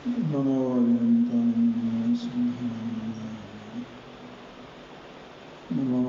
नमो अनन्ताय सिंहाय नमो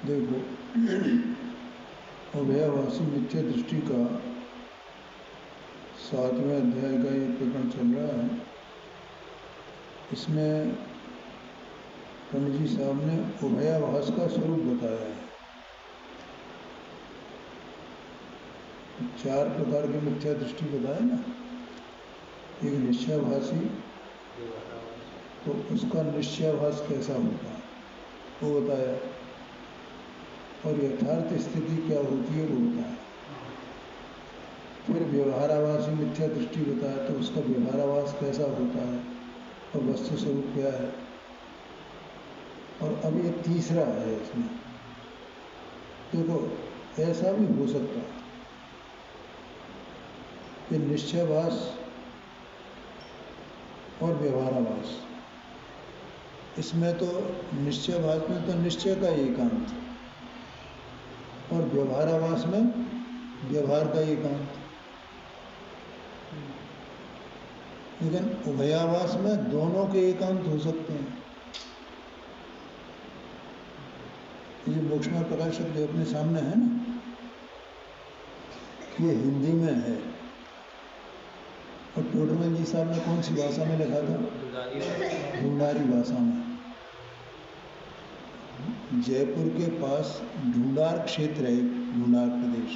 देखो, अभयाभासी मिथ्या दृष्टि का 7वें अध्याय का ये प्रकरण चल रहा है। इसमें पंडित जी साहब ने अभयाभास का स्वरूप बताया है। 4 प्रकार की मिथ्या दृष्टि बताया ना। एक निश्चयाभासी, तो उसका निश्चयाभास कैसा होता है वो बताया, और यथार्थ स्थिति क्या होती है वो बताया। फिर व्यवहाराभासी मिथ्या दृष्टि बताया, तो उसका व्यवहाराभास कैसा होता है और वस्तु स्वरूप क्या है। और अब ये तीसरा है इसमें। देखो, ऐसा भी हो सकता है कि निश्चयाभास और व्यवहाराभास, इसमें तो निश्चयाभास में तो निश्चय का एकांत, और व्यवहाराभास में व्यवहार का एकांत। लेकिन उभयाभास में दोनों के एकांत हो सकते हैं। ये मोक्षमय प्रकाशक जो अपने सामने है ना, ये हिंदी में है। और टोडरमल जी साहब ने कौन सी भाषा में लिखा था? ढूंढारी भाषा में। जयपुर के पास ढूंढार क्षेत्र है, ढूंढार प्रदेश,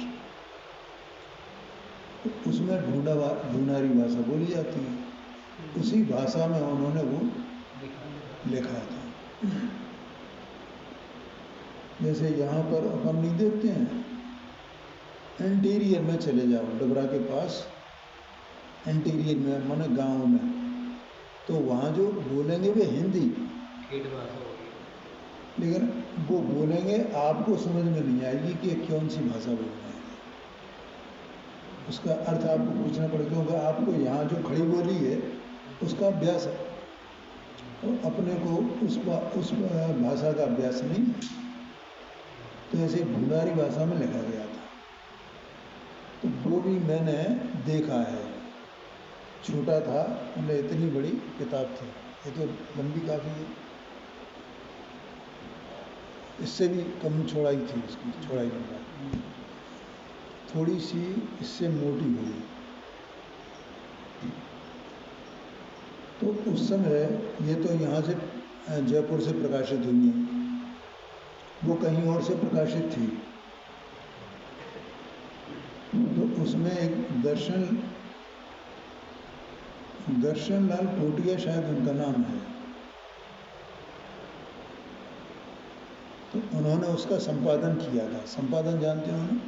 उसमें ढूंढारी भाषा बोली जाती है। उसी भाषा में उन्होंने वो लिखा था। जैसे यहाँ पर अपन नहीं देखते हैं, इंटीरियर में चले जाओ, डबरा के पास इंटीरियर में माने गांव में, तो वहाँ जो बोलेंगे वे हिंदी, लेकिन वो बोलेंगे आपको समझ में नहीं आएगी कि कौन सी भाषा बोल रहे हैं। उसका अर्थ आपको पूछना पड़ेगा, क्योंकि आपको यहाँ जो खड़ी बोली है उसका अभ्यास है, और अपने को उस भाषा का अभ्यास नहीं है। तो ऐसे ढूंढारी भाषा में लिखा गया था, तो वो भी मैंने देखा है। छोटा था, मतलब इतनी बड़ी किताब थी, ये तो लंबी काफ़ी है, इससे भी कम चौड़ाई थी, इसकी चौड़ाई लंबाई थोड़ी सी इससे मोटी हुई। तो उस समय ये तो यहाँ से जयपुर से प्रकाशित हुई है, वो कहीं और से प्रकाशित थी। तो उसमें एक दर्शन लाल टोटिया शायद उनका नाम है, तो उन्होंने उसका संपादन किया था। संपादन जानते हो ना?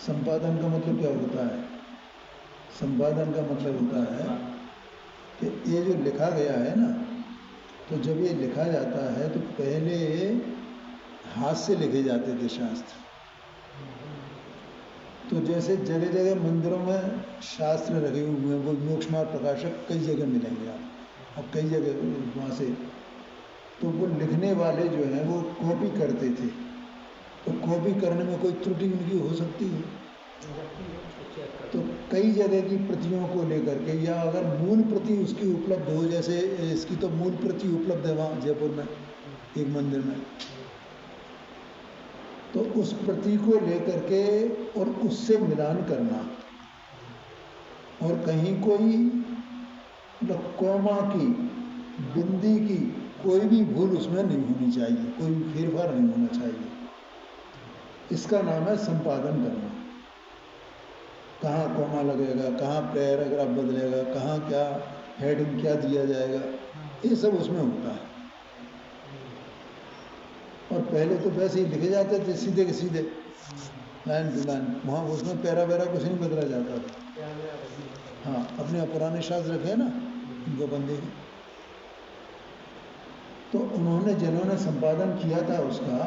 संपादन का मतलब क्या होता है? संपादन का मतलब होता है कि ये जो लिखा गया है ना, तो जब ये लिखा जाता है तो पहले हाथ से लिखे जाते थे शास्त्र। तो जैसे जगह जगह मंदिरों में शास्त्र रखे हुए हैं, वो मोक्षमार्ग प्रकाशक कई जगह मिलेंगे आप, अब कई जगह वहाँ से। तो वो लिखने वाले जो हैं वो कॉपी करते थे, तो कॉपी करने में कोई त्रुटि उनकी हो सकती है, तो कई जगह की प्रतियों को लेकर के, या अगर मूल प्रति उसकी उपलब्ध हो, जैसे इसकी तो मूल प्रति उपलब्ध है वहाँ जयपुर में एक मंदिर में, तो उस प्रति को लेकर के और उससे मिलान करना, और कहीं कोई कोमा की, बिंदी की कोई भी भूल उसमें नहीं होनी चाहिए, कोई भी फेरफार नहीं होना चाहिए। इसका नाम है संपादन करना। कहाँ कॉमा लगेगा, कहाँ पैराग्राफ बदलेगा, कहाँ क्या हेडिंग क्या दिया जाएगा, ये सब उसमें होता है। और पहले तो वैसे ही लिखे जाते थे सीधे के सीधे, लाइन टू लाइन, वहाँ उसमें पैरा वैरा कुछ नहीं बदला जाता था। हाँ, अपने पुराने शास्त्र रखे ना उनको बंदे के। तो उन्होंने जिन्होंने संपादन किया था उसका,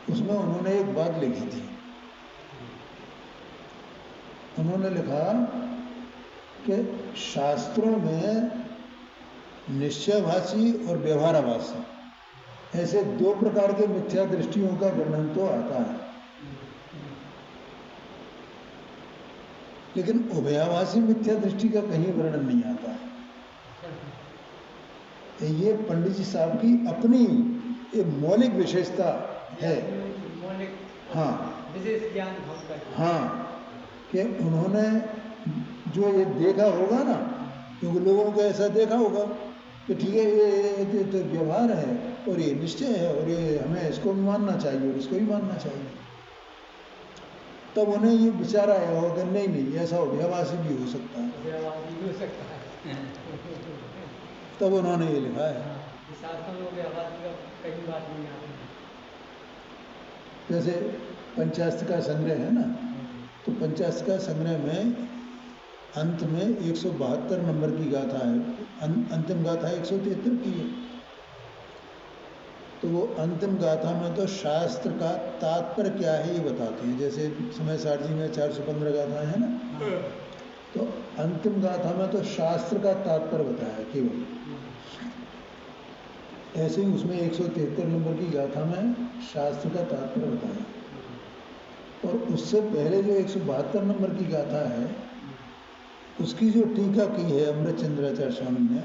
उसमें उन्होंने एक बात लिखी थी। उन्होंने लिखा कि शास्त्रों में निश्चयभाषी और व्यवहाराभासी ऐसे दो प्रकार के मिथ्या दृष्टियों का वर्णन तो आता है, लेकिन उभयाभासी मिथ्या दृष्टि का कहीं वर्णन नहीं आता है। ये पंडित जी साहब की अपनी एक मौलिक विशेषता है। हाँ, विशेष ज्ञान। हाँ, कि उन्होंने जो ये देखा होगा ना, क्योंकि लोगों को ऐसा देखा होगा कि ठीक है ये तो व्यवहार है और ये निश्चय है और ये हमें इसको भी मानना चाहिए और इसको भी मानना चाहिए। तब उन्हें ये विचार आया होगा नहीं नहीं, ऐसा उभयाभासी भी हो सकता है। तब उन्होंने ये लिखा है। जैसे पंचास्त्र का संग्रह है ना, तो पंचास्त्र का संग्रह में अंत में 172 नंबर की गाथा है, अंतिम गाथा 173 की है। तो वो अंतिम गाथा में तो शास्त्र का तात्पर्य क्या है ये बताते हैं। जैसे समय सारणी में 415 गाथाएं हैं ना, तो अंतिम गाथा में तो शास्त्र का तात्पर्य बताया केवल। ऐसे ही उसमें 173 नंबर की गाथा में शास्त्र का तात्पर्य बताया। और उससे पहले जो 172 नंबर की गाथा है, उसकी जो टीका की है अमृतचंद्राचार्य स्वामी ने,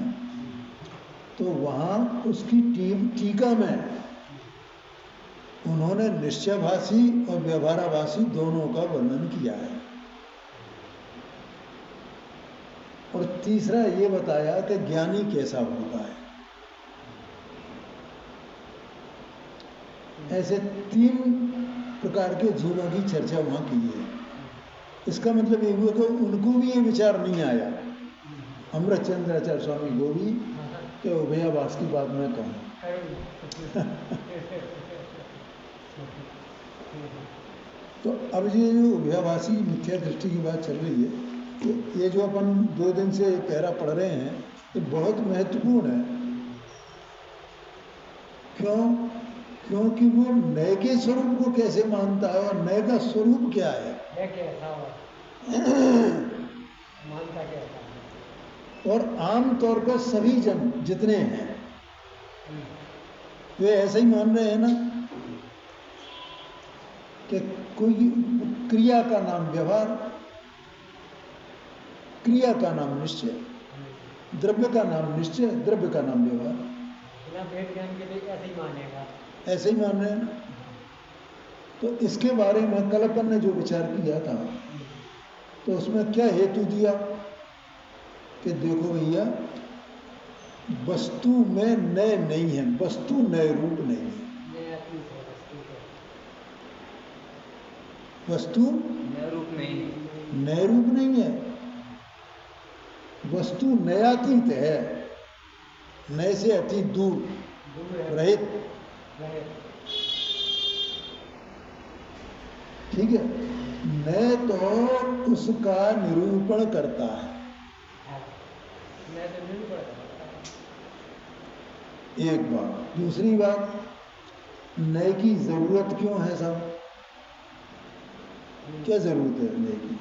तो वहाँ उसकी टीका में उन्होंने निश्चयभाषी और व्यवहाराभासी दोनों का वर्णन किया है। और तीसरा ये बताया कि ज्ञानी कैसा होता है। ऐसे 3 प्रकार के जीवों की चर्चा वहाँ की है। इसका मतलब ये हुआ कि उनको भी ये विचार नहीं आया, अमृतचंद्राचार्य स्वामी को भी, कि उभयाभास की बात मैं कहूँ। तो अब ये जो उभयाभासी मिथ्या दृष्टि की बात चल रही है, तो ये जो अपन 2 दिन से पैरा पढ़ रहे हैं, ये बहुत महत्वपूर्ण है। क्यों? क्योंकि वो नए के स्वरूप को कैसे मानता है और नए का स्वरूप क्या है, मानता क्या है। और आम तौर पर सभी जन जितने हैं वे ऐसे ही मान रहे हैं ना कि कोई क्रिया का नाम व्यवहार, क्रिया का नाम निश्चय, द्रव्य का नाम निश्चय, द्रव्य का नाम व्यवहार। वेद ज्ञान के लिए ऐसे ही मानेगा, ऐसे ही मान रहे हैं ना। तो इसके बारे में कल अपन ने जो विचार किया था, तो उसमें क्या हेतु दिया कि देखो भैया, वस्तु में नए नहीं है, वस्तु नए रूप नहीं है। वस्तु नए रूप नहीं है, नए रूप नहीं है, वस्तु नयातीत है, नए से अतीत दूर रहित। ठीक है, नए तो उसका निरूपण करता है। एक बात। दूसरी बात, नए की जरूरत क्यों है साहब? क्या जरूरत है नए की?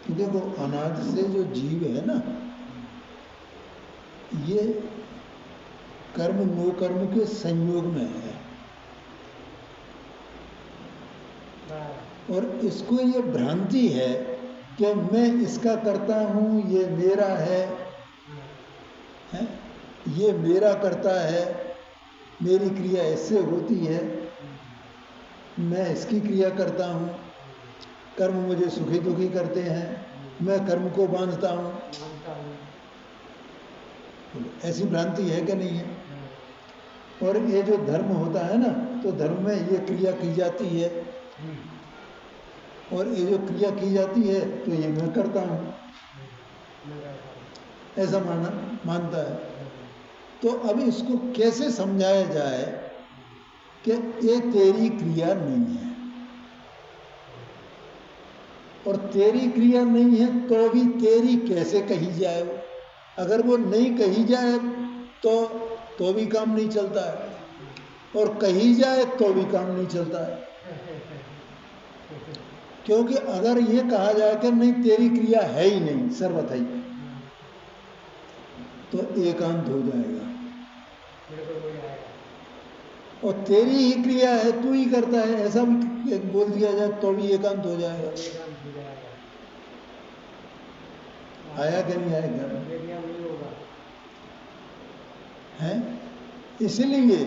कि देखो, अनाज से जो जीव है ना, ये कर्म नो कर्म के संयोग में है, और इसको ये भ्रांति है कि मैं इसका करता हूँ, ये मेरा है, ये मेरा करता है, मेरी क्रिया इससे होती है, मैं इसकी क्रिया करता हूँ, कर्म मुझे सुखी दुखी करते हैं, मैं कर्म को बांधता हूँ। ऐसी भ्रांति है कि नहीं है? हाँ। और ये जो धर्म होता है ना, तो धर्म में ये क्रिया की जाती है, और ये जो क्रिया की जाती है तो ये मैं करता हूँ, मैं करता हूँ। ऐसा मानता है। तो अब इसको कैसे समझाया जाए कि ये तेरी क्रिया नहीं है, और तेरी क्रिया नहीं है तो भी तेरी कैसे कही जाए वो? अगर वो नहीं कही जाए तो भी काम नहीं चलता है, और कही जाए तो भी काम नहीं चलता है। क्योंकि अगर ये कहा जाए कि नहीं तेरी क्रिया है ही नहीं, सर्वथा ही, तो एकांत हो जाएगा। बिल्कुल हो जाएगा। और तेरी ही क्रिया है, तू ही करता है, ऐसा भी बोल दिया जाए तो भी एकांत हो जाएगा। एकांत हो जाएगा। आया कि नहीं आएगा? एरिया नहीं होगा। है, इसलिए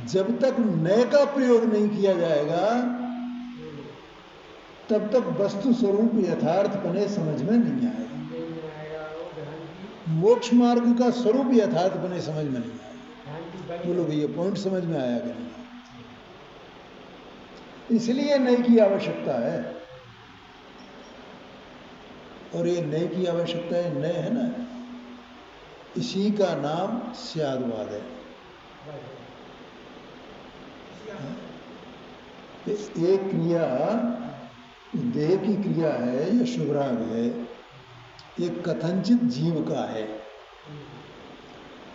जब तक नए का प्रयोग नहीं किया जाएगा तब तक वस्तु स्वरूप यथार्थपने समझ में नहीं आएगा। नहीं आएगा वो ध्यान की, मोक्ष मार्ग का स्वरूप यथार्थपने समझ में नहीं आएगा। ध्यान की बड़ी बोलो भैया, पॉइंट समझ में आया कि नहीं? इसलिए नए की आवश्यकता है, और ये नए की आवश्यकता है, नए है ना, इसी का नाम स्यादवाद है। एक क्रिया देह की क्रिया है या शुभराग है, ये कथनचित जीव का है,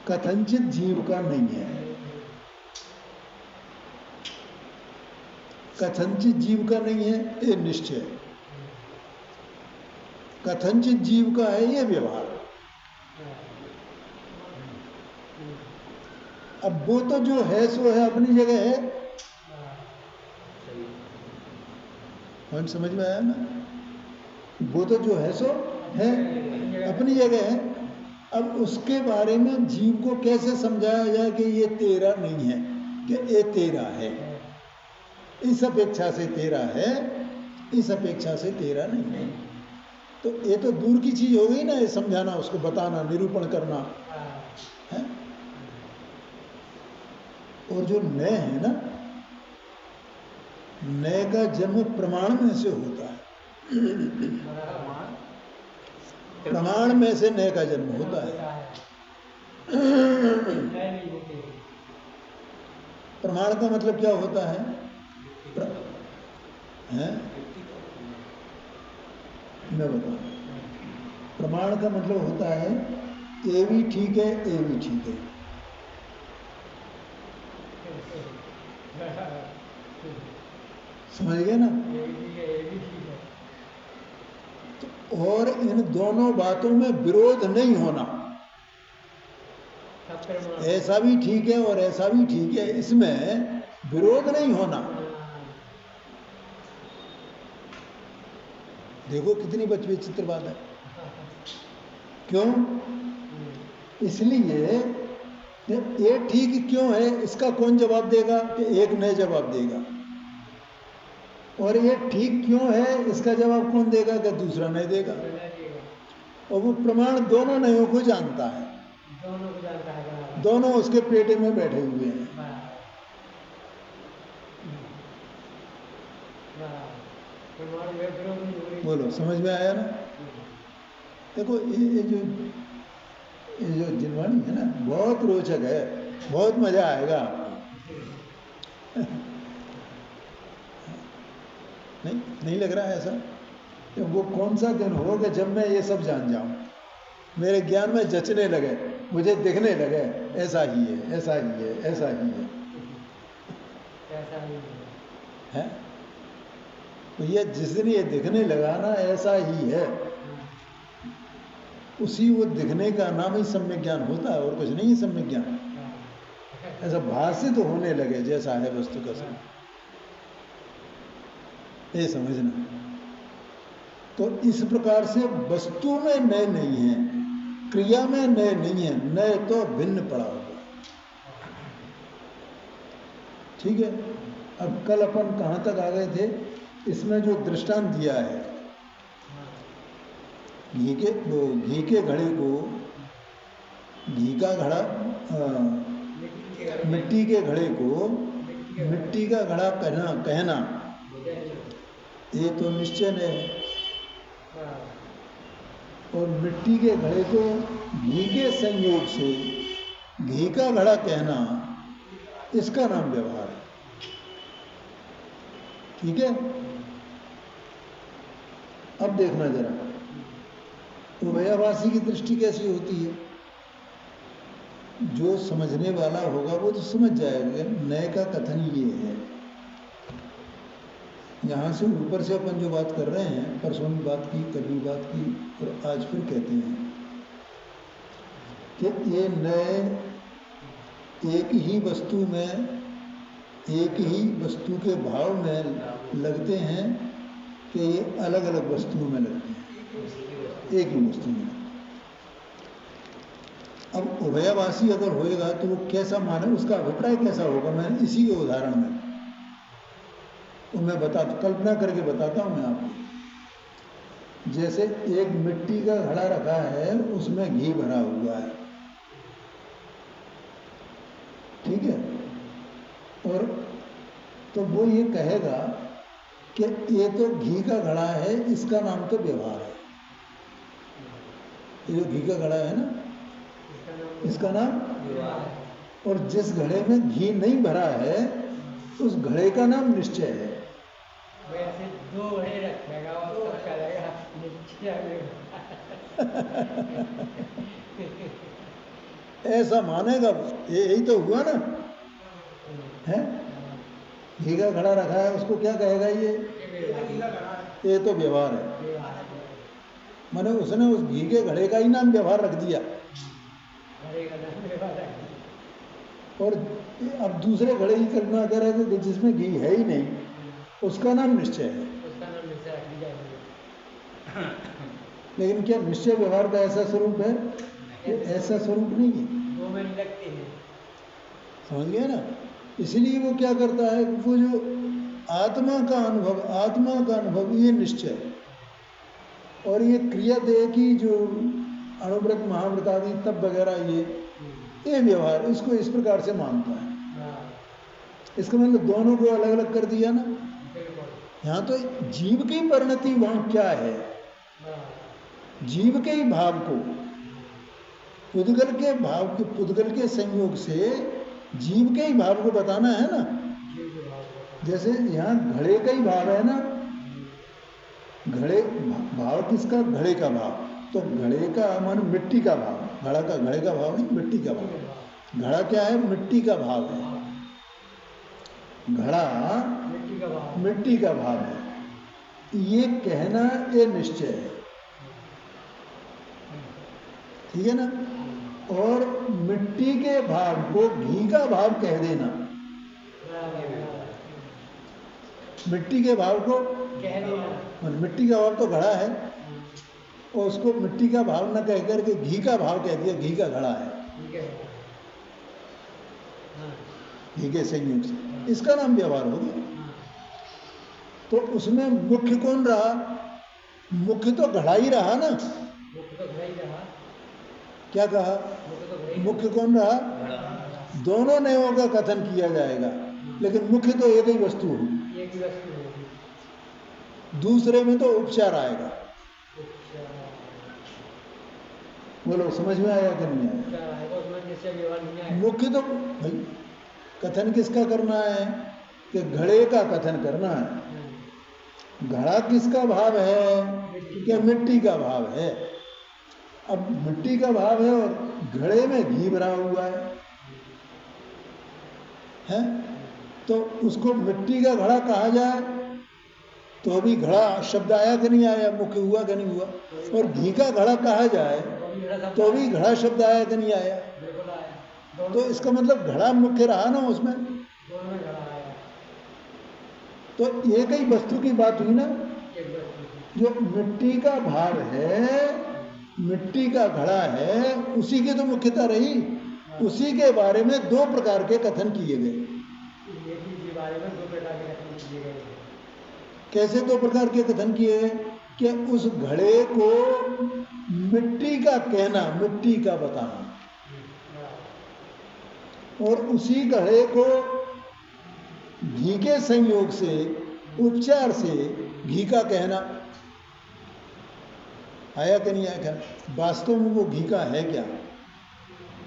कथनचित जीव का नहीं है। कथनचित जीव का नहीं है ये निश्चय, कथनचित जीव का है ये व्यवहार। अब वो तो जो है सो है, अपनी जगह है। पॉइंट समझ में आया ना? वो तो जो है सो है, अपनी जगह है। अब उसके बारे में जीव को कैसे समझाया जाए कि ये तेरा नहीं है, कि ये तेरा है, इस अपेक्षा से तेरा है, इस अपेक्षा से तेरा नहीं है। तो ये तो दूर की चीज हो गई ना, ये समझाना, उसको बताना, निरूपण करना है। और जो नए है ना, नए का जन्म प्रमाण में से होता है। प्रमाण में से नए का जन्म होता है। प्रमाण का मतलब क्या होता है? मैं बताऊं, प्रमाण का मतलब होता है ये भी ठीक है, ये भी ठीक है। समझ गए ना? तो और इन दोनों बातों में विरोध नहीं होना, ऐसा भी ठीक है और ऐसा भी ठीक है, इसमें विरोध नहीं होना। देखो कितनी विचित्र बात है। क्यों? इसलिए ये ठीक क्यों है, इसका कौन जवाब देगा? कि एक नए जवाब देगा। और ये ठीक क्यों है, इसका जवाब कौन देगा? कि दूसरा नहीं देगा। और वो प्रमाण दोनों नयों को जानता है, दोनों उसके पेटे में बैठे हुए हैं। बोलो, समझ में आया ना? देखो ये जो जिनवाणी है ना, बहुत रोचक है, बहुत मजा आएगा आपको। नहीं लग रहा है ऐसा? कि वो कौन सा दिन होगा जब मैं ये सब जान जाऊं, मेरे ज्ञान में जचने लगे, मुझे दिखने लगे ऐसा ही है, ऐसा ही है, ऐसा ही है। तो ये जिस दिन ये दिखने लगा ना ऐसा ही है, उसी वो दिखने का नाम ही सम्यक ज्ञान होता है, और कुछ नहीं सम्यक ज्ञान। ऐसा भाषित तो होने लगे जैसा है वस्तु का सब, ये समझना। तो इस प्रकार से वस्तु में नए नहीं है, क्रिया में नए नहीं है, नए तो भिन्न पड़ा होगा। ठीक है। अब कल अपन कहाँ तक आ गए थे? इसमें जो दृष्टांत दिया है, घी के घड़े को घी का घड़ा मिट्टी के घड़े को मिट्टी का घड़ा कहना ये तो निश्चय है। और मिट्टी के घड़े को घी के संयोग से घी का घड़ा कहना, इसका नाम व्यवहार है। ठीक है। अब देखना जरा उभयाभासी की दृष्टि कैसी होती है। जो समझने वाला होगा वो तो समझ जाएगा। नए का कथन ये है, यहाँ से ऊपर से अपन जो बात कर रहे हैं, परसों भी बात की, कल भी बात की और आज फिर कहते हैं कि ये नए एक ही वस्तु में, एक ही वस्तु के भाव में लगते हैं कि ये अलग अलग वस्तुओं में लगते हैं, एक ही वस्तु में। अब उभयाभासी अगर होएगा तो वो कैसा माने, उसका अभिप्राय कैसा होगा, मैं इसी के उदाहरण में तो मैं कल्पना करके बताता हूं मैं आपको। जैसे एक मिट्टी का घड़ा रखा है, उसमें घी भरा हुआ है, ठीक है। और तो वो ये कहेगा कि ये तो घी का घड़ा है, इसका नाम तो व्यवहार है। ये जो घी का घड़ा है ना, इसका नाम व्यवहार है। और जिस घड़े में घी नहीं भरा है, उस घड़े का नाम निश्चय है। वैसे दो घड़े रखेगा और तो करेगा निश्चय। ऐसा मानेगा, यही तो हुआ ना है। घी का घड़ा रखा है, उसको क्या कहेगा, ये तो व्यवहार है। माने उसने उस घी के घड़े का ही नाम व्यवहार रख दिया। और अब दूसरे घड़े की कल्पना करेगा जिसमें घी है ही नहीं, उसका नाम निश्चय है। लेकिन क्या निश्चय व्यवहार का ऐसा स्वरूप है? ऐसा स्वरूप नहीं है। समझ गया ना। इसलिए वो क्या करता है, वो जो आत्मा का अनुभव ये निश्चय है। और ये क्रिया देह की जो अणुव्रत महाव्रत आदि तब वगैरह ये व्यवहार, इसको इस प्रकार से मानता है। इसका मतलब दोनों को अलग अलग कर दिया ना। यहाँ तो जीव की परिणति वहां क्या है, जीव के ही भाव को पुद्गल के संयोग से जीव के ही भाव को बताना है ना। जैसे यहाँ घड़े का ही भाव है ना, घड़े भाव किसका, घड़े का भाव। तो घड़े का मान मिट्टी का भाव, घड़े का भाव नहीं, मिट्टी का भाव। घड़ा क्या है, मिट्टी का भाव है। घड़ा मिट्टी का भाव है। ये कहना ये निश्चय है, ठीक है ना। और मिट्टी के भाव को घी का भाव कह देना, मिट्टी के भाव को कह देना। मिट्टी का भाव तो घड़ा है, और उसको मिट्टी का भाव न कह करके घी का भाव कह दिया, घी का घड़ा है, घी के संयोग से, इसका नाम व्यवहार हो गया। तो उसमें मुख्य कौन रहा, मुख्य तो घड़ा ही रहा ना। क्या कहा, मुख्य कौन रहा, दोनों नयों का कथन किया जाएगा, लेकिन मुख्य तो एक ही वस्तु होगी, दूसरे में तो उपचार आएगा। बोलो समझ में आया कि नहीं आया? मुख्य तो भाई कथन किसका करना है, कि घड़े का कथन करना है। घड़ा किसका भाव है, कि मिट्टी का भाव है। अब मिट्टी का भाव है और घड़े में घी भरा हुआ है? तो उसको मिट्टी का घड़ा कहा जाए तो अभी घड़ा शब्द आया कि नहीं आया, मुख्य हुआ कि नहीं हुआ। और घी का घड़ा कहा जाए तो भी घड़ा शब्द आया कि नहीं आया। तो इसका मतलब घड़ा मुख्य रहा ना उसमें। तो एक ही वस्तु की बात हुई ना। जो मिट्टी का भाव है, मिट्टी का घड़ा है, उसी की तो मुख्यता रही। उसी के बारे में दो प्रकार के कथन किए गए। कैसे दो प्रकार के कथन किए गए, कि उस घड़े को मिट्टी का कहना, मिट्टी का बताना। और उसी घड़े को घी के संयोग से, उपचार से घी का कहना आया कि नहीं आया? वास्तव में वो घी का है क्या?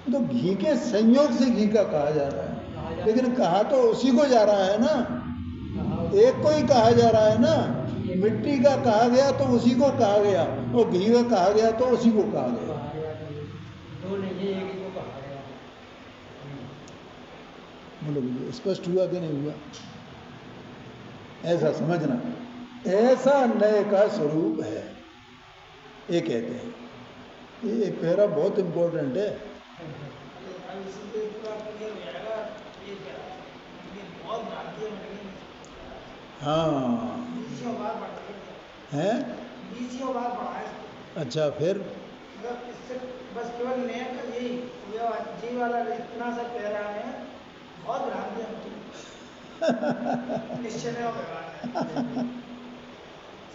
तो घी के संयोग से घी का कहा जा रहा है, लेकिन कहा तो उसी को जा रहा है ना, एक को ही कहा जा रहा है ना। मिट्टी का कहा गया तो उसी को कहा गया, और घी का कहा गया तो उसी को कहा गया। बोलो स्पष्ट हुआ कि नहीं हुआ? ऐसा समझना, ऐसा नए का स्वरूप है, ये कहते हैं। ये पैरा बहुत इंपॉर्टेंट है। हाँ है। अच्छा फिर बस केवल नया का यही जी वाला इतना सा पैरा है, बहुत भ्रांति निश्चय में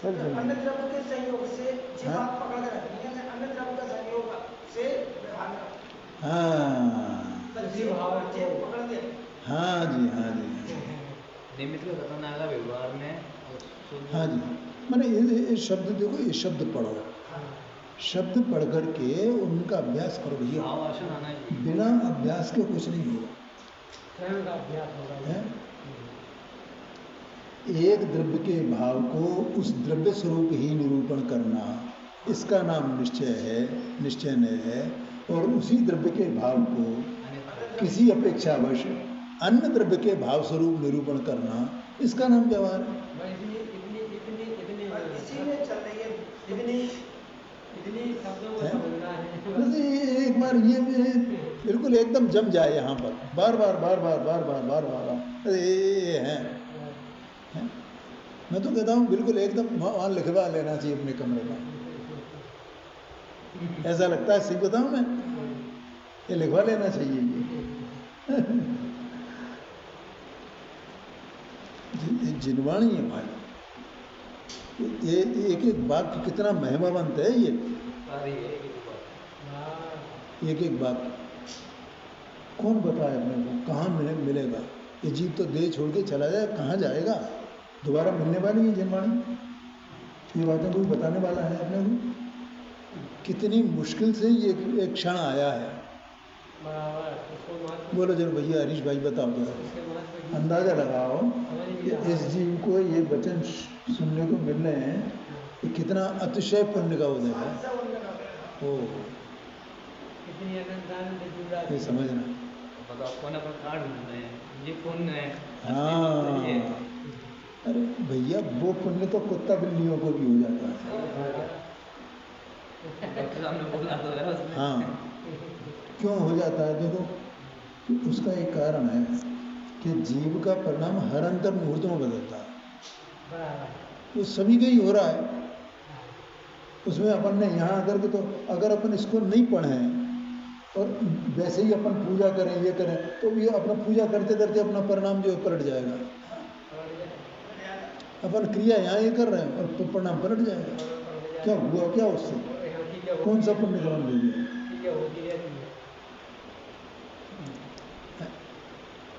अन्य द्रव्य के संयोग से जो बात पकड़ कर रखनी है, अन्य द्रव्य का संयोग से व्यवहार पकड़ दे। हाँ जी, हाँ जी, निमित्त का खतरनाक व्यवहार में। हाँ जी। मैंने ये शब्द देखो, ये शब्द पढ़ो, शब्द पढ़ करके उनका अभ्यास करो भैया। बिना अभ्यास के कुछ नहीं होगा। एक द्रव्य के भाव को उस द्रव्य स्वरूप ही निरूपण करना, इसका नाम निश्चय है, निश्चय है। और उसी द्रव्य के भाव को किसी अपेक्षावश अन्य द्रव्य के भाव स्वरूप निरूपण करना, इसका नाम व्यवहार है। एक बार ये बिल्कुल एकदम जम जाए यहाँ पर, बार बार बार बार बार बार बार बार, अरे हैं। मैं तो कहता हूँ बिल्कुल एकदम वहाँ लिखवा लेना चाहिए अपने कमरे में। ऐसा लगता है, सही बताऊँ मैं, ये लिखवा लेना चाहिए ये जिनवाणी है भाई। ये एक एक वाक्य कितना महिमावंत है ये, एक एक वाक्य। कौन बताए अपने को कहाँ मिलेगा? ये जीव तो देह छोड़ के चला जाए, कहाँ जाएगा? दोबारा मिलने वाली है जिनवाणी? ये बातें कोई बताने वाला है अपने को? कितनी मुश्किल से ये एक क्षण आया है। बोलो जरा भैया, हरीश भाई बताओ जरा, अंदाजा लगाओ कि इस जीव को ये वचन सुनने को मिल रहे हैं, ये कितना अतिशय पुण्य का उदय है। ओ ये समझना। हाँ, अरे भैया वो पुण्य तो कुत्ता बिल्लियों को भी हो जाता है। हाँ, क्यों हो जाता है? देखो उसका एक कारण है कि जीव का परिणाम हर अंतर मुहूर्त में बदलता है। वो सभी का ही हो रहा है। उसमें अपन ने यहाँ आकर के, तो अगर अपन इसको नहीं पढ़े और वैसे ही अपन पूजा करें, ये करें, तो ये अपना पूजा करते करते अपना परिणाम जो है पलट जाएगा। अपन क्रिया यहाँ ये कर रहे हैं और तो परिणाम पलट जाएगा। क्या हुआ क्या उससे? कौन सा पुण्य कर्म ले लिया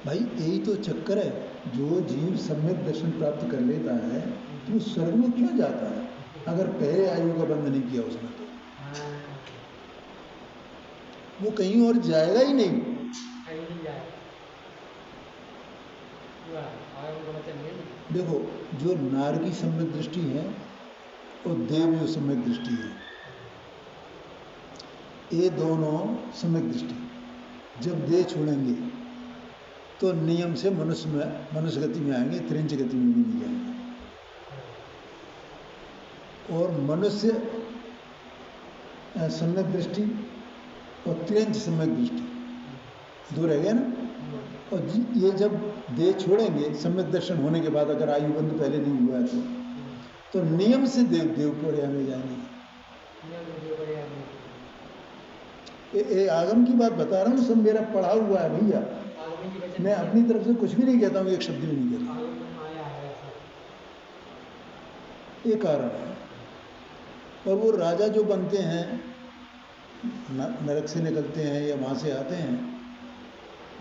भाई? यही तो चक्कर है। जो जीव सम्यक दर्शन प्राप्त कर लेता है तो वो स्वर्ग में क्यों जाता है? अगर पहले आयु का बंध नहीं किया उसने तो वो कहीं और जाएगा ही नहीं। देखो जो नार की सम्यक दृष्टि है और देव जो सम्यक दृष्टि है, ये दोनों सम्यक दृष्टि जब देह छोड़ेंगे तो नियम से मनुष्य गति में आएंगे, त्रिंच गति में भी नहीं जाएंगे। और मनुष्य सम्यक दृष्टि और त्रिंच सम्यक दृष्टि दो रह गए ना। और ये जब देह छोड़ेंगे सम्यक दर्शन होने के बाद, अगर आयु बंध पहले नहीं हुआ है तो नियम से देव प्रया में जाएंगे। ये आगम की बात बता रहा हूँ, सब मेरा पढ़ा हुआ है भैया। मैं अपनी तरफ से कुछ भी नहीं कहता हूँ, एक शब्द भी नहीं कहता। ये कारण है। और वो राजा जो बनते हैं, नरक से निकलते हैं या वहाँ से आते हैं,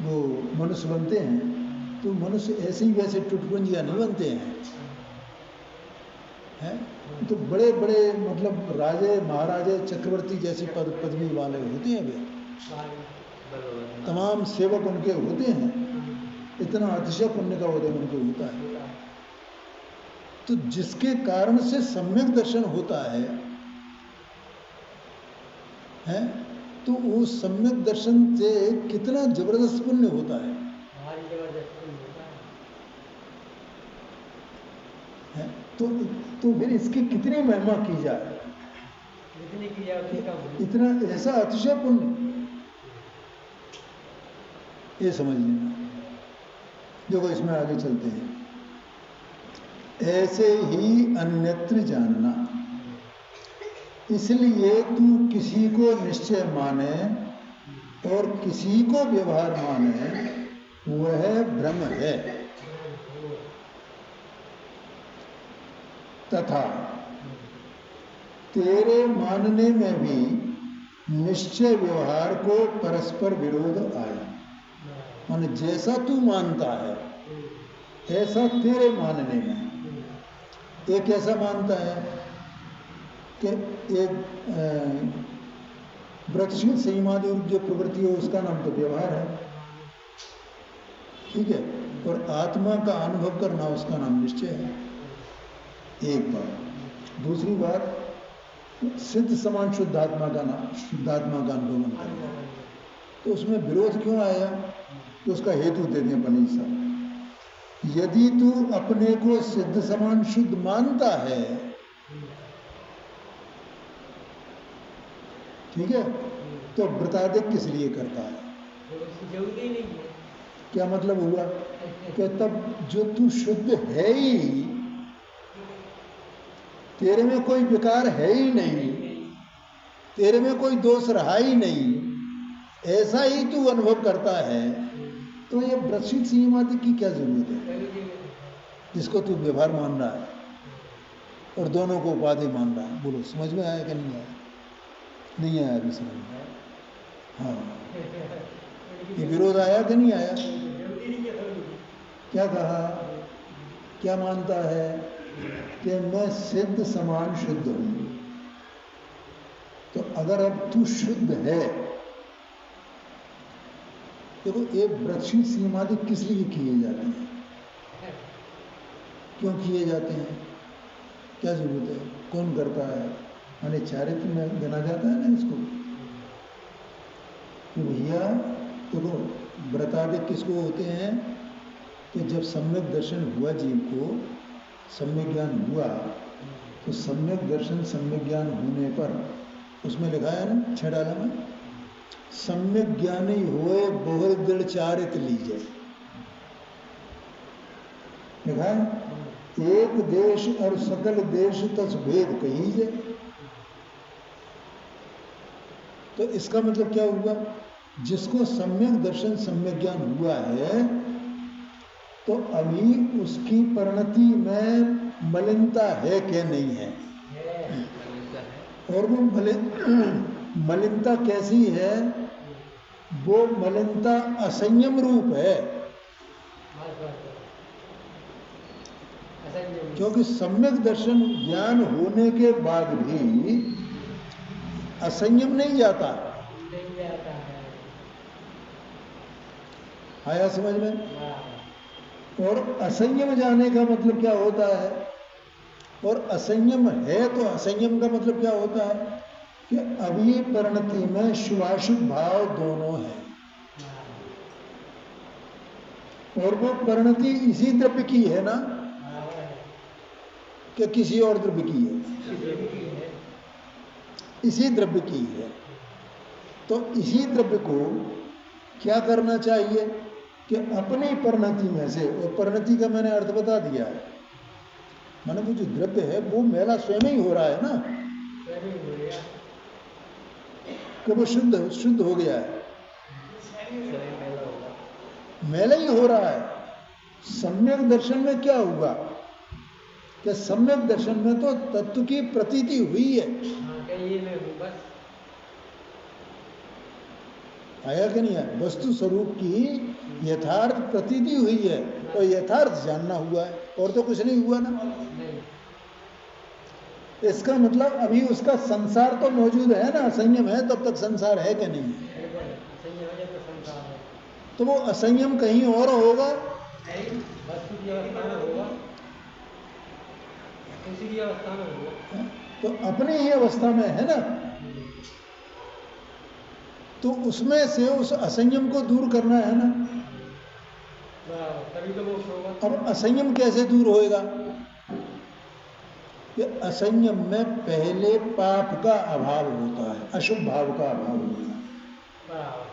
वो मनुष्य बनते हैं तो मनुष्य ऐसे ही वैसे टुटपुंजिया नहीं बनते हैं, तो बड़े बड़े मतलब राजे महाराजे चक्रवर्ती जैसी पदवी वाले होते हैं वे, तमाम सेवक उनके होते हैं, इतना अतिशय पुण्य का उदय उनको होता है। तो जिसके कारण से सम्यक दर्शन होता है तो वो सम्यक दर्शन से कितना जबरदस्त पुण्य होता है, तो फिर इसकी कितनी महिमा की जाए, इतना ऐसा अतिशय पुण्य, ये समझ लेना। देखो इसमें आगे चलते हैं। ऐसे ही अन्यत्र जानना, इसलिए तू किसी को निश्चय माने और किसी को व्यवहार माने वह भ्रम है। तथा तेरे मानने में भी निश्चय व्यवहार को परस्पर विरोध आया। माने जैसा तू मानता है ऐसा तेरे मानने में, एक ऐसा मानता है कि एक व्रतशील संयमादि जो प्रवृत्ति है उसका नाम तो व्यवहार है, ठीक है, और आत्मा का अनुभव करना उसका नाम निश्चय है, एक बात। दूसरी बात, सिद्ध समान शुद्धात्मा का अनुभव करना, तो उसमें विरोध क्यों आया, तो उसका हेतु दे दें पनीर साहब। यदि तू अपने को सिद्ध समान शुद्ध मानता है, ठीक है, तो व्रतादिक किस लिए करता है, जरूरी नहीं है। क्या मतलब हुआ कि तब जो तू शुद्ध है ही, तेरे में कोई विकार है ही नहीं, तेरे में कोई दोष रहा ही नहीं, ऐसा ही तू अनुभव करता है, तो ये व्रतशील संयमादि की क्या जरूरत है, जिसको तू व्यवहार मान रहा है और दोनों को उपाधि मान रहा है। बोलो समझ में आया कि नहीं आया? नहीं आया अभी समझ में? हाँ, ये विरोध आया कि नहीं आया? क्या कहा, क्या मानता है कि मैं सिद्ध समान शुद्ध हूं, तो अगर अब तू शुद्ध है, देखो ये व्रतशील संयमादि किस लिए किए जाते हैं, क्यों किए जाते हैं, क्या जरूरत है, कौन करता है, माने चारित्र में गिना जाता है ना इसको कि भैया देखो व्रतादि किसको होते हैं कि जब सम्यक दर्शन हुआ जीव को, सम्यक ज्ञान हुआ, तो सम्यक दर्शन सम्यक ज्ञान होने पर उसमें लिखा है ना 6 डाला में, सम्यक ज्ञानी होए बहु दृढ़ चारित लीजिए, लिखा है एक देश और सकल देश तस भेद कहीजे। तो इसका मतलब क्या हुआ, जिसको सम्यक दर्शन सम्यक ज्ञान हुआ है तो अभी उसकी परिणति में मलिनता है कि नहीं है, और वो मलिनता कैसी है, वो मलिनता असंयम रूप है, क्योंकि सम्यक दर्शन ज्ञान होने के बाद भी असंयम नहीं जाता। आया समझ में? और असंयम जाने का मतलब क्या होता है, और असंयम है तो असंयम का मतलब क्या होता है कि अभी परिणति में शुभाशुभ भाव दोनों है, और वो परिणति इसी द्रव्य की है ना कि किसी और द्रव्य की है, इसी द्रव्य की है। तो इसी द्रव्य को क्या करना चाहिए कि अपनी परिणति में से, और परिणति का मैंने अर्थ बता दिया है, माने वो जो द्रव्य है वो मेला स्वयं ही हो रहा है ना, कि वो शुद्ध हो गया है, मेला ही हो रहा है। सम्यक दर्शन में क्या हुआ कि सम्यक दर्शन में तो तत्व की प्रतीति हुई है, आया कि नहीं आया? वस्तु स्वरूप की यथार्थ प्रतीति हुई है और यथार्थ जानना हुआ है, और तो कुछ नहीं हुआ ना। नहीं, इसका मतलब अभी उसका संसार तो मौजूद है ना, असंयम है तब तक संसार है कि नहीं है? बिल्कुल संयम है तो संसार है। तो वो असंयम कहीं और होगा, वस्तु की अवस्था में होगा, किसी की अवस्था में होगा। तो अपनी ही अवस्था में है ना, तो उसमें से उस असंयम को दूर करना है ना। तभी तो मोक्ष होगा। अब असंयम कैसे दूर होएगा? कि असंयम में पहले पाप का अभाव होता है, अशुभ भाव का अभाव होता है, बराबर।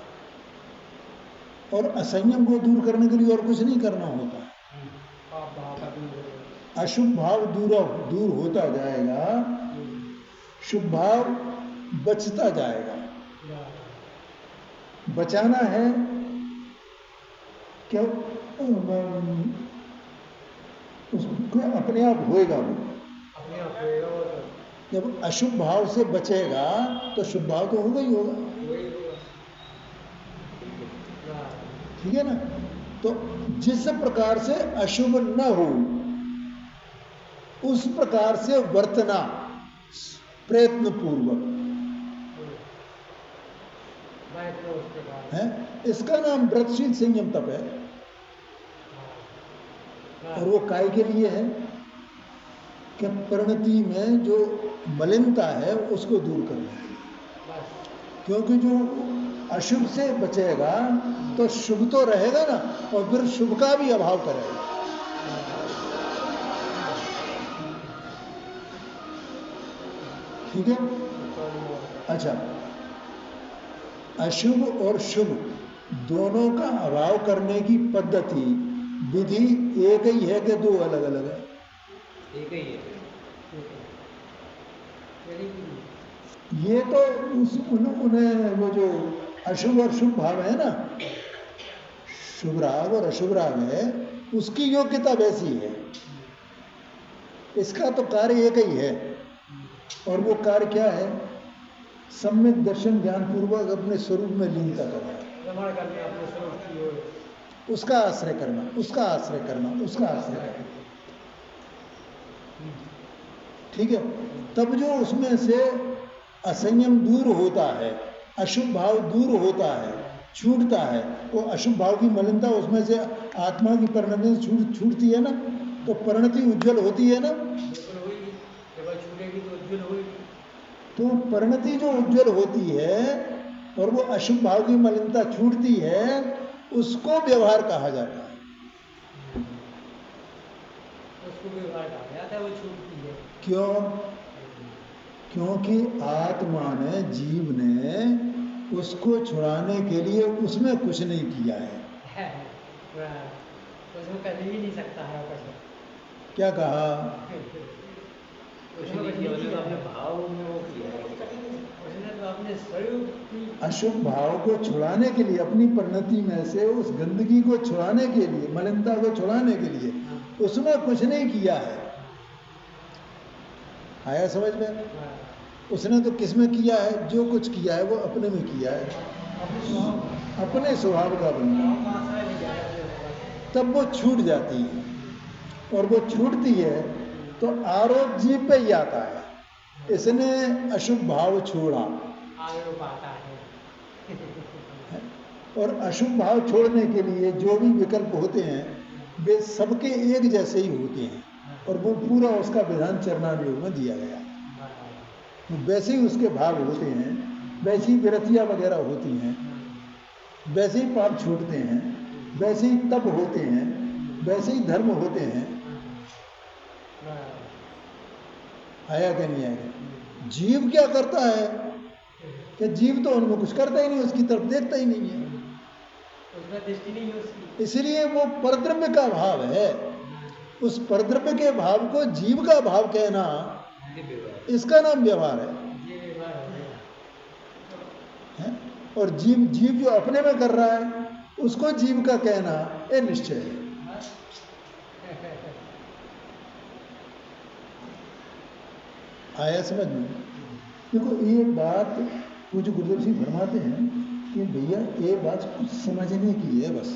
और असंयम को दूर करने के लिए और कुछ नहीं करना होता है। पाप भाव का दूर होगा। अशुभ भाव दूर होता जाएगा, शुभ भाव बचता जाएगा। बचाना है क्या? उसको अपने आप होएगा वो। अपने आप होएगा वो तो। जब अशुभ भाव से बचेगा तो शुभ भाव तो होगा ही होगा, वही होगा। ठीक है ना। तो जिस प्रकार से अशुभ न हो उस प्रकार से वर्तना प्रयत्न पूर्वक है, इसका नाम व्रतशील संयम तप है। और वो काय के लिए है कि परिणति में जो मलिनता है उसको दूर करने के लिए। क्योंकि जो अशुभ से बचेगा तो शुभ तो रहेगा ना, और फिर शुभ का भी अभाव करेगा। ठीक है। अच्छा, अशुभ और शुभ दोनों का अभाव करने की पद्धति विधि एक ही है कि दो अलग अलग है? एक ही है। ये तो उन्हें वो जो अशुभ और शुभ भाव है ना, शुभ राग और अशुभ राग है, उसकी योग्यता वैसी है। इसका तो कार्य एक ही है, और वो कार्य क्या है? सम्यक दर्शन ज्ञान पूर्वक अपने स्वरूप में लीनता करना, उसका आश्रय करना, उसका आश्रय करना, उसका आश्रय करना। ठीक है। तब जो उसमें से असंयम दूर होता है, अशुभ भाव दूर होता है, छूटता है, वो अशुभ भाव की मलिनता उसमें से आत्मा की परिणति छूटती है ना, तो परिणति उज्जवल होती है ना। तो परिणति जो उज्जवल होती है और वो अशुभ भाव की मलिनता छूटती है, उसको व्यवहार कहा जाता है। उसको व्यवहार कहा जाता है, वो छूटती है। क्यों? क्योंकि आत्मा ने, जीव ने उसको छुड़ाने के लिए उसमें कुछ नहीं किया है। उसमें कर ही नहीं सकता है। क्या कहा? उसने तो अपने भाव में वो किया है, उसने तो अपने स्वरूप की अशुभ भाव को छुड़ाने के लिए, अपनी परिणति में से उस गंदगी को छुड़ाने के लिए, मलिनता को छुड़ाने के लिए उसमें कुछ नहीं किया है। आया समझ में? उसने तो किस में किया है? जो कुछ किया है वो अपने में किया है, अपने स्वभाव का बनना, तब वो छूट जाती है। और वो छूटती है तो आरोप जीव पे ही आता है, इसने अशुभ भाव छोड़ा। आरोप आता है। और अशुभ भाव छोड़ने के लिए जो भी विकल्प होते हैं वे सबके एक जैसे ही होते हैं, और वो पूरा उसका विधान चरणानुयोग में दिया गया। तो वैसे ही उसके भाव होते हैं, वैसी ही विरतियाँ वगैरह होती हैं, वैसे ही पाप छूटते हैं, वैसे ही तप होते हैं, वैसे ही धर्म होते हैं। आया क्या नहीं आया? जीव क्या करता है कि जीव तो उनमें कुछ करता ही नहीं, उसकी तरफ देखता ही नहीं है, उसमें दृष्टि नहीं है उसकी। इसलिए वो परद्रव्य का भाव है। उस परद्रव्य के भाव को जीव का भाव कहना, इसका नाम व्यवहार है। और जीव जो अपने में कर रहा है उसको जीव का कहना ये निश्चय है। आया समझ में? देखो ये बात पूज्य गुरुदेव जी फरमाते हैं कि भैया ये बात कुछ समझने की है बस।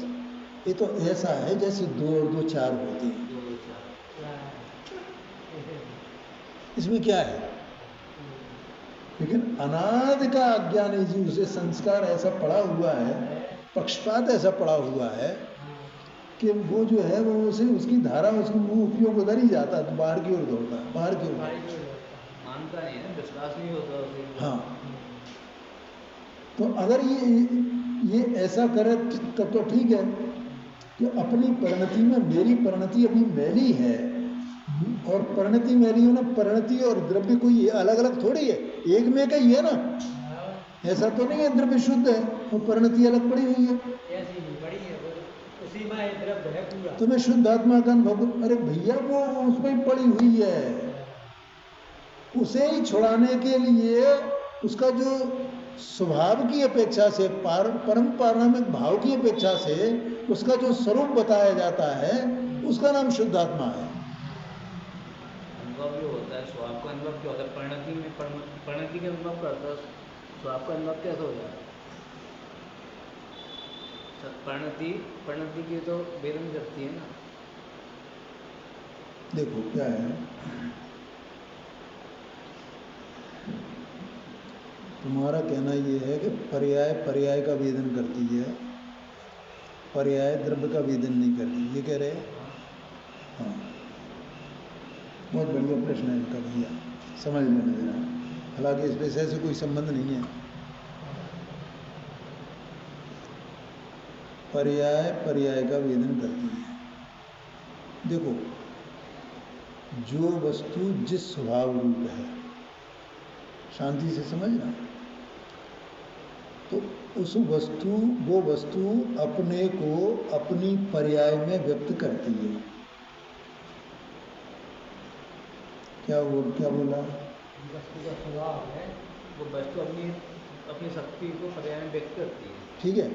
ये तो ऐसा है जैसे 2 और 2 4 होते हैं, इसमें क्या है? लेकिन अनादि का अज्ञान है जी, उसे संस्कार ऐसा पड़ा हुआ है, पक्षपात ऐसा पड़ा हुआ है कि वो जो है वो उसे उसकी धारा उसकी वो उपयोग उधर ही जाता है, तो बाहर की ओर दौड़ता है, बाहर की ओर मानता नहीं है, विश्वास नहीं होता उसे। हाँ, तो अगर ये ऐसा करे तब तो ठीक है कि अपनी परिणति में मेरी परिणति अभी मैली है, और परिणति मैली हो ना, परिणति और द्रव्य कोई अलग अलग थोड़ी है, एक में का ही है ना। ऐसा तो नहीं है द्रव्य शुद्ध है और परिणति अलग पड़ी हुई है। ऐसी नहीं पड़ी है, वो उसी में द्रव्य है पूरा। तुम्हें शुद्ध आत्मा का अनुभव, अरे भैया वो उसमें ही पड़ी हुई है। उसे ही छुड़ाने के लिए उसका जो स्वभाव की अपेक्षा से परम पारमार्थिक भाव की अपेक्षा से उसका जो स्वरूप बताया जाता है उसका नाम शुद्ध आत्मा है। अनुभव जो होता है स्वभाव का अनुभव क्या होता है? परिणति में परिणति का अनुभव करता है, स्वभाव का अनुभव कैसे हो जाता है? परिणति की तो वेदन करती है ना। देखो क्या है, तुम्हारा कहना ये है कि पर्याय पर्याय का वेदन करती है, पर्याय द्रव्य का वेदन नहीं करती, ये कह रहे हैं? हाँ, बहुत बढ़िया प्रश्न है इनका भैया, समझ में नहीं रहा, हालांकि इस विषय से कोई संबंध नहीं है। पर्याय पर्याय का वेदन करती है। देखो, जो वस्तु जिस स्वभाव रूप है, शांति से समझना, तो उस वस्तु वो वस्तु अपने को अपनी पर्याय में व्यक्त करती है। क्या बोला? वस्तु का स्वभाव है, वो वस्तु अपनी शक्ति को पर्याय में व्यक्त करती है। ठीक है,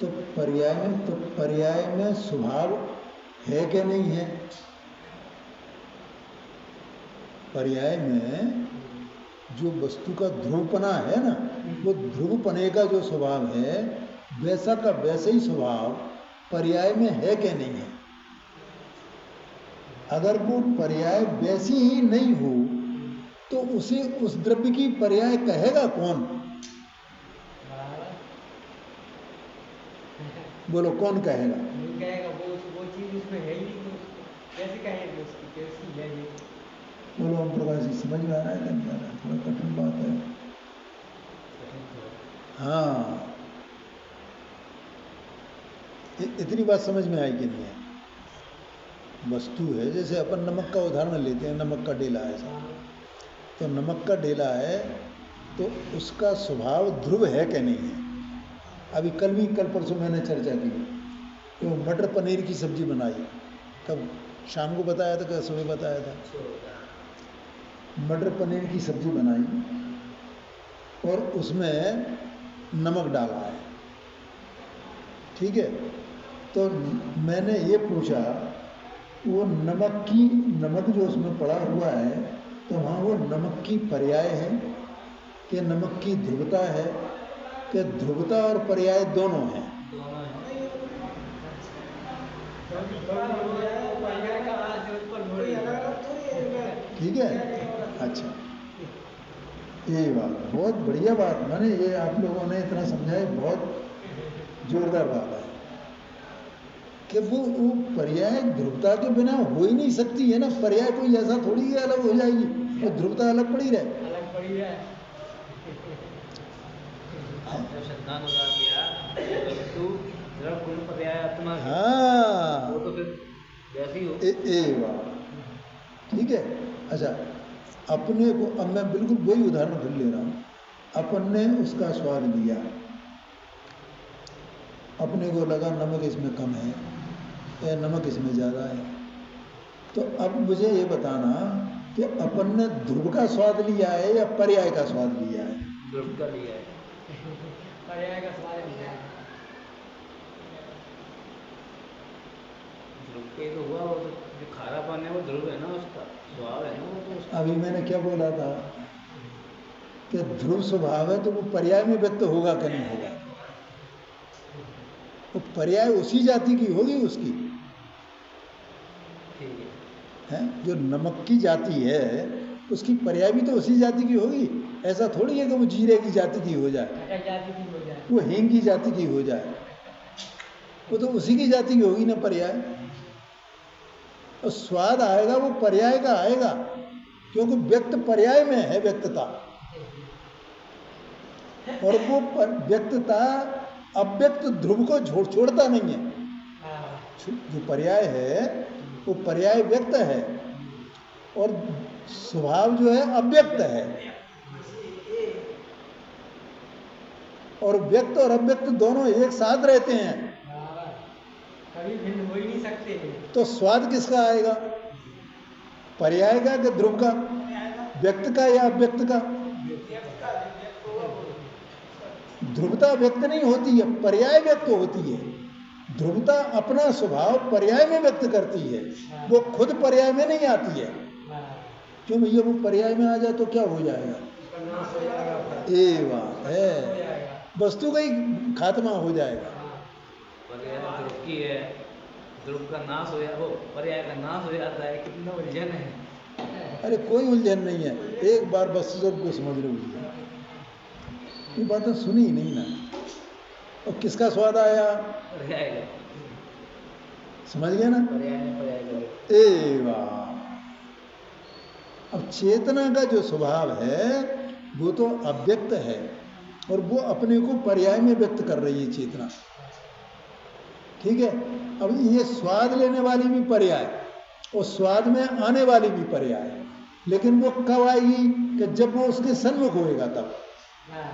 तो पर्याय में स्वभाव है क्या नहीं है? पर्याय में जो वस्तु का ध्रुवपना है ना, वो ध्रुवपने का जो स्वभाव है वैसा का वैसे ही स्वभाव पर्याय में है क्या नहीं है? अगर वो पर्याय वैसी ही नहीं हो तो उसे उस द्रव्य की पर्याय कहेगा कौन? बोलो, कौन कहेगा? नहीं कहेगा, वो चीज उसमें है ही नहीं, तो कैसे कहेंगे उसकी कैसी है ये? बोलो ओम प्रकाश जी, समझ में आ रहा है कि नहीं आ रहा है? थोड़ा कठिन बात है। हाँ, इतनी बात समझ में आई कि नहीं है? वस्तु है, जैसे अपन नमक का उदाहरण लेते हैं, नमक का डेला है साहब, तो नमक का डेला है तो उसका स्वभाव ध्रुव है कि नहीं है? अभी कल परसों मैंने चर्चा की, तो मटर पनीर की सब्जी बनाई, कब शाम को बताया था कि सुबह बताया था? मटर पनीर की सब्जी बनाई और उसमें नमक डाला है, ठीक है? तो मैंने ये पूछा, वो नमक जो उसमें पड़ा हुआ है, तो वहाँ वो नमक की पर्याय है कि नमक की ध्रुवता है कि ध्रुवता और पर्याय दोनों हैं? ठीक है, अच्छा, ये बात बहुत बढ़िया बात, मैंने ये आप लोगों ने इतना समझाया, बहुत जोरदार बात है कि वो पर्याय ध्रुवता के बिना हो ही नहीं सकती है ना। पर्याय कोई ऐसा थोड़ी है अलग हो जाएगी, वो ध्रुवता अलग पड़ी रहे। अलग पड़ी है। आपने सिद्धांत बता दिया, वस्तु द्रव्य गुण पर्याय आत्मा है। हाँ, वो तो फिर वैसे ही हो। बात ठीक है। अच्छा, अपने को, अब मैं बिल्कुल वही उदाहरण फिर ले रहा हूँ, अपन ने उसका स्वाद लिया, अपने को लगा नमक इसमें कम है या नमक इसमें ज़्यादा है, तो अब मुझे ये बताना कि अपन ने ध्रुव का स्वाद लिया है या पर्याय का स्वाद लिया है? ध्रुव का लिया है। पर्याय का स्वाद लिया है। ध्रुव पे तो हुआ, वो तो जो खारापन है वो ध्रुव है ना, उसका स्वभाव है ना वो तो उसका। अभी मैंने क्या बोला था कि ध्रुव स्वभाव है तो वो पर्याय में व्यक्त होगा कि नहीं होगा? वो पर्याय उसी जाति की होगी उसकी, ठीक है? जो नमक की जाति है उसकी पर्याय भी तो उसी जाति की होगी। ऐसा थोड़ी है कि वो जीरे की जाति की हो जाए, घटा जाति की हो जाए। वो हींग की जाति की हो जाए, वो तो उसी की जाति की होगी ना पर्याय। और स्वाद आएगा वो पर्याय का आएगा, क्योंकि व्यक्त पर्याय में है व्यक्तता, और वो व्यक्तता अव्यक्त ध्रुव को छोड़ता नहीं है। हाँ, जो पर्याय है वो पर्याय व्यक्त है, और स्वभाव जो है अव्यक्त है, और व्यक्त और अव्यक्त दोनों एक साथ रहते हैं। हाँ, कभी भिन्न हो ही नहीं सकते। तो स्वाद किसका आएगा? पर्याय का कि ध्रुव का? व्यक्त का या अव्यक्त का? ध्रुवता व्यक्त नहीं होती है, पर्याय व्यक्त होती है। ध्रुवता अपना स्वभाव पर्याय में व्यक्त करती है, वो खुद पर्याय में नहीं आती है। हाँ, क्यों भैया? वो पर्याय में आ जाए तो क्या हो जाएगा? उसका नाश हो जाएगा। ये बात हो है, जाएगा। वस्तु का ही खात्मा हो जाएगा। हाँ, पर्याय ध्रुव की है, ध्रुव का नाश हो जाए, वो पर्याय का नाश हो जाता है। कितना उलझन है। अरे कोई उलझन नहीं है, एक बार वस्तु सब को समझ लो भैया। ये बातें सुनी ही नहीं ना। और किसका स्वाद आया? पर्याय का, समझ गया ना? पर्याय में पर्याय का। ए वाह! अब चेतना का जो स्वभाव है वो तो अव्यक्त है, और वो अपने को पर्याय में व्यक्त कर रही है चेतना। ठीक है? अब ये स्वाद लेने वाली भी पर्याय, और स्वाद में आने वाली भी पर्याय, लेकिन वो कब आएगी? कि जब वो उसके सन्मुख होएगा तब। हाँ,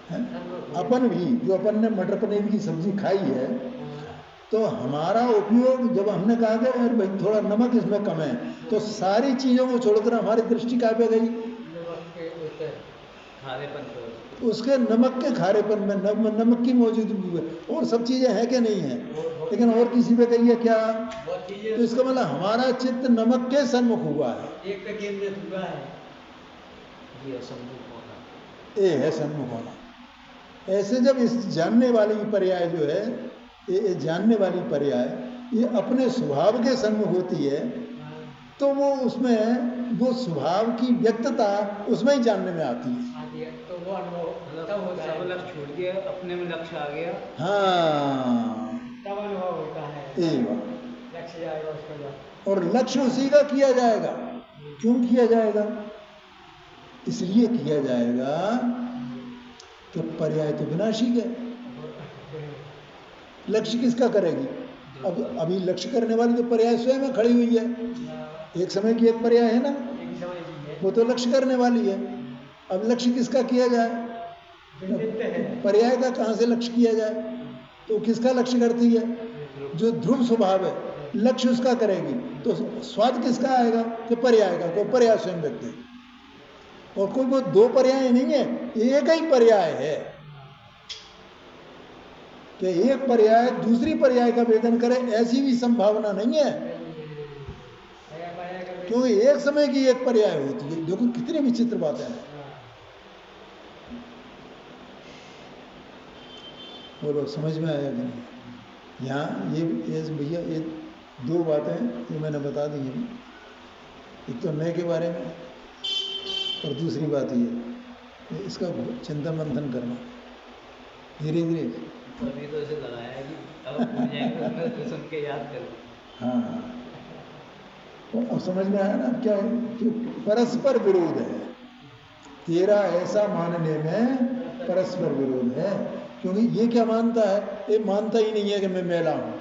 है? अपन भी जो अपन ने मटर पनीर की सब्जी खाई है, तो हमारा उपयोग जब हमने कहा कि अरे भाई थोड़ा नमक इसमें कम है, तो सारी चीज़ों को छोड़कर हमारी दृष्टि कहाँ पे गई? खारेपन पे। उसके नमक के खारेपन में, नमक की मौजूदगी में। और सब चीज़ें हैं कि नहीं है, लेकिन और किसी पे गई है क्या? बहुत तो चीजें इसका मतलब हमारा चित्त नमक के सन्मुख हुआ है। एक पे केंद्रित हुआ है। ये असंभव होना। ये है सन्मुख होना। ऐसे जब इस जानने वाली पर्याय जो है, ये जानने वाली पर्याय ये अपने स्वभाव के सन्मुख होती है, तो वो उसमें वो स्वभाव की व्यक्तता उसमें ही जानने में आती है। आती है तो वो अनुभव तब होता सब है। लक्ष्य छूट गया, अपने में लक्ष्य आ गया। हाँ, तब अनुभव होता है। ये बात। लक्ष्य जाएगा उसका जब। और लक्ष्य उसी का किया जाएगा। क्यों किया जाएगा? इसलिए किया जाएगा कि पर्याय तो विनाशी है। लक्ष्य किसका करेगी? अब अभी लक्ष्य करने वाली तो पर्याय स्वयं में खड़ी हुई है। एक समय की एक पर्याय है ना, एक समय की है। वो तो लक्ष्य करने वाली है। अब लक्ष्य किसका किया जाए? जो नित्य है। पर्याय का कहाँ से लक्ष्य किया जाए? तो किसका लक्ष्य करती है? जो ध्रुव स्वभाव है, लक्ष्य उसका करेगी। तो स्वाद किसका आएगा? कि पर्याय का। तो पर्याय स्वयं व्यक्त है, और कोई वो दो पर्याय नहीं है, एक ही पर्याय है। कि एक पर्याय दूसरी पर्याय का वेदन करे, ऐसी भी संभावना नहीं है। क्योंकि एक समय की एक पर्याय होती है। देखो कितनी विचित्र बातें हैं। बोलो, समझ में आया कि नहीं? यहाँ ये भैया ये दो बातें जो मैंने बता दी हैं, एक तो नए के बारे में, और दूसरी बात ये इसका चिंतन मंथन करना धीरे धीरे। अभी तो ऐसे लगाया है कि अब भूल जाएंगे तो सुन के याद करें। हाँ, तो अब समझ में आया ना क्या है? कि परस्पर विरोध है। तेरा ऐसा मानने में परस्पर विरोध है। क्योंकि ये क्या मानता है? ये मानता ही नहीं है कि मैं मैला हूँ।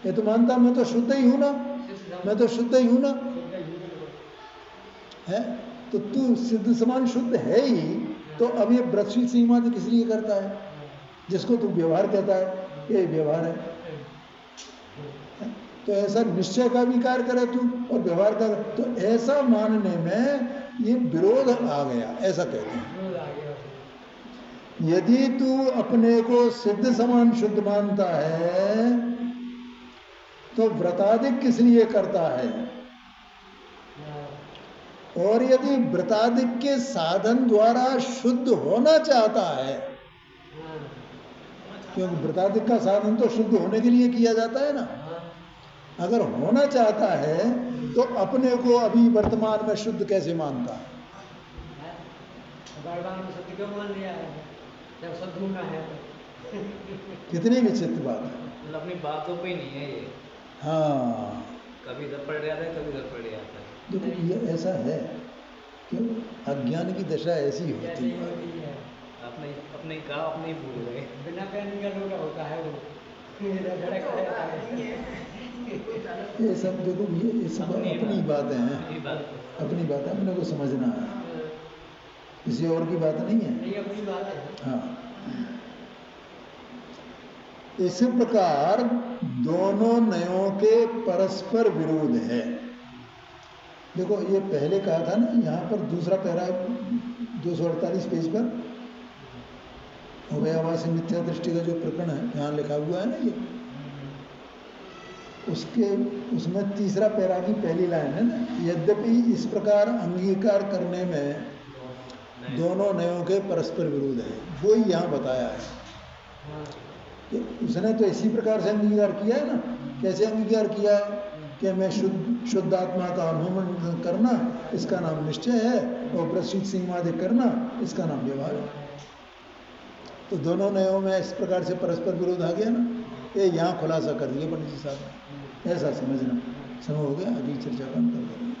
ये तो मानता मैं तो शुद्ध ही हूँ ना, मैं तो शुद्ध ही हूँ ना। है तो तू सिद्ध समान शुद्ध है ही, तो अब ये ब्रह्मशील सीमा तो किस लिए करता है? जिसको तू व्यवहार कहता है, ये व्यवहार है। तो ऐसा निश्चय का भी कार्य करे तू और व्यवहार का, तो ऐसा मानने में ये विरोध आ गया, ऐसा कहते हैं। यदि तू अपने को सिद्ध समान शुद्ध मानता है तो व्रतादिक किस लिए करता है? और यदि व्रतादिक के साधन द्वारा शुद्ध होना चाहता है क्योंकि वृत्ताधिक का साधन तो शुद्ध होने के लिए किया जाता है ना। अगर होना चाहता है तो अपने को अभी वर्तमान में शुद्ध कैसे मानता है? वर्तमान में शुद्ध क्यों मान लिया है जब शुद्ध होना है तो? कितनी विचित्र बात है। मतलब अपनी बातों पे ही नहीं है ये, हाँ, कभी इधर पड़ जाता है कभी उधर पड़ जाता है। देखो ये ऐसा है, क्यों अज्ञान की दशा ऐसी होती कैसे है। होती है? अपने अपने ही कहा अपने ही भूल गए। बिना पहन का लोटा होता है वो, इधर धड़क रहता है। ये सब देखो, ये सब अपनी बातें हैं, अपनी बात अपनी बातें अपने को समझना है, किसी और की बात नहीं है। नहीं अपनी बात है। हाँ, इसी प्रकार दोनों नयों के परस्पर विरोध है। देखो ये पहले कहा था ना, यहाँ पर दूसरा पैरा 248 पेज पर अवयवासी मिथ्या दृष्टि का जो प्रकरण है यहाँ लिखा हुआ है ना, ये उसमें तीसरा पैरा की पहली लाइन है ना, यद्यपि इस प्रकार अंगीकार करने में दोनों नयों के परस्पर विरोध है, वो ही यहाँ बताया है। कि उसने तो इसी प्रकार से अंगीकार किया है ना। कैसे अंगीकार किया है कि मैं शुद्ध आत्मा का अनुभव करना इसका नाम निश्चय है, और प्रसिद्ध सीमादि करना इसका नाम व्यवहार है। तो दोनों नयों में इस प्रकार से परस्पर विरोध आ गया ना, ये यहाँ खुलासा कर दिया पंडित जी साहब ने। ऐसा समझना, समय हो गया, अगली चर्चा का अंतर करेंगे।